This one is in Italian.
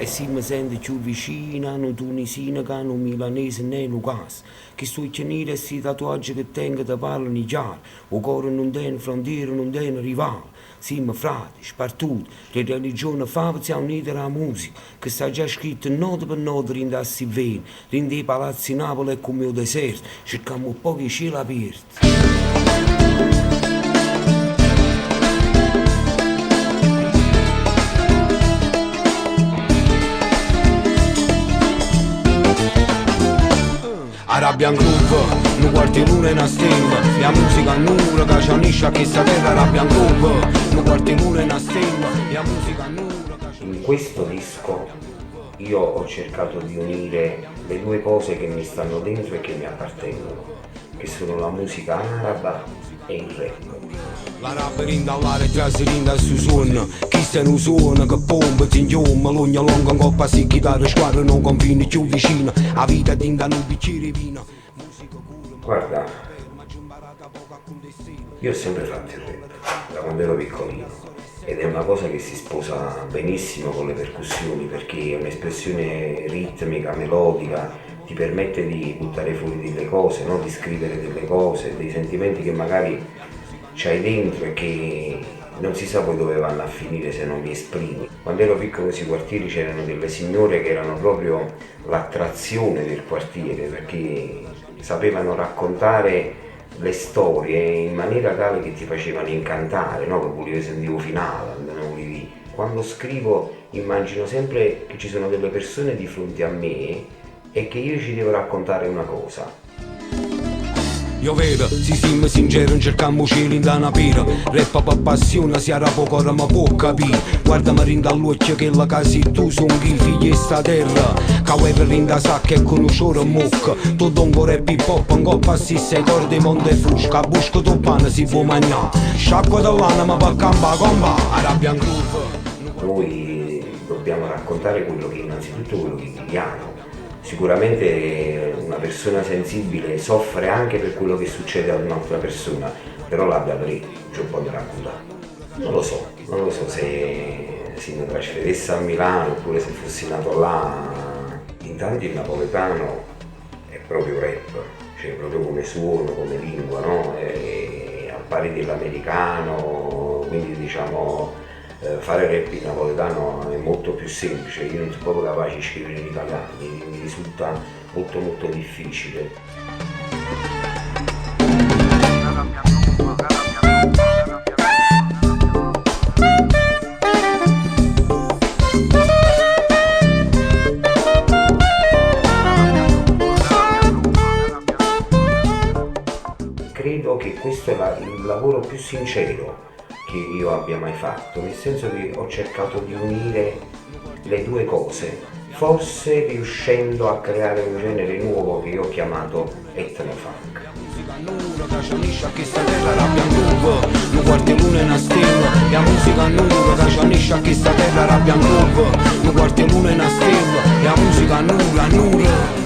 e si mi sente più vicina, non tunisina che non milanese né un gas. Che sto chiamando e si tatuaggi che tengo da parlano chiaro, o cuore non tiene frontiera, non tiene rivale. Siamo frati, spartuti, le religioni fave si unite alla musica, che sta già scritto notte per notte rinde a Sivene, rinde i palazzi Napoli e come il deserto, cerchiamo un po' di cielo aperto. Arabian Groove, non guardi l'una e una stella, la musica nulla che ci unisce a questa terra. Arabian Groove, non guardi l'una e una stella, la musica nulla che ci unisce. In questo disco io ho cercato di unire le due cose che mi stanno dentro e che mi appartengono, che sono la musica araba e il rap. L'araba rinda all'aria, già si rinda su suono, chi se non suona che pompa ti inchioma, l'ogna longa in coppa si chitarra, squadra non confini più vicino, a vita ti inda un bicchiere vino. Guarda, io ho sempre fatto il rap, da quando ero piccolino, ed è una cosa che si sposa benissimo con le percussioni, perché è un'espressione ritmica, melodica, ti permette di buttare fuori delle cose, no? Di scrivere delle cose, dei sentimenti che magari c'hai dentro e che non si sa poi dove vanno a finire se non li esprimi. Quando ero piccolo in questi quartieri c'erano delle signore che erano proprio l'attrazione del quartiere, perché sapevano raccontare le storie in maniera tale che ti facevano incantare, no? Che volevi sentire finale, non volevi. Quando scrivo immagino sempre che ci sono delle persone di fronte a me e che io ci devo raccontare una cosa. Io vedo, si siamo sinceri, non cerchiamo cieli da una pira. Rappa per passione, si era poco ora ma può capire. Guarda mi rinda all'occhio che la casa tu son chi figli di sta terra. Che vuoi per rinda sacca e conosciore mucca. Tu dongo rap hip hop, un coppa si sei corde monte frusca. Busco tu pane si può mangiare. Sciacqua dall'anima per camba comba. Arabian Groove. Noi dobbiamo raccontare quello che innanzitutto quello che viviamo. Sicuramente una persona sensibile soffre anche per quello che succede ad un'altra persona, però l'abbia lì, c'è un po' di raccontare. Non lo so se mi trasferisse a Milano oppure se fossi nato là. Intanto il napoletano è proprio rap, cioè proprio come suono, come lingua, no? È al pari dell'americano, quindi diciamo fare rap in napoletano è molto più semplice, io non sono proprio capace di scrivere in italiano, mi risulta molto molto difficile. Credo che questo è il lavoro più sincero che io abbia mai fatto, nel senso che ho cercato di unire le due cose, forse riuscendo a creare un genere nuovo che io ho chiamato etnofunk. Non guardi l'una e una stella, la musica nulla che ci unisce a questa terra. Arabian Groove, non guardi l'una e una stella, la musica nulla.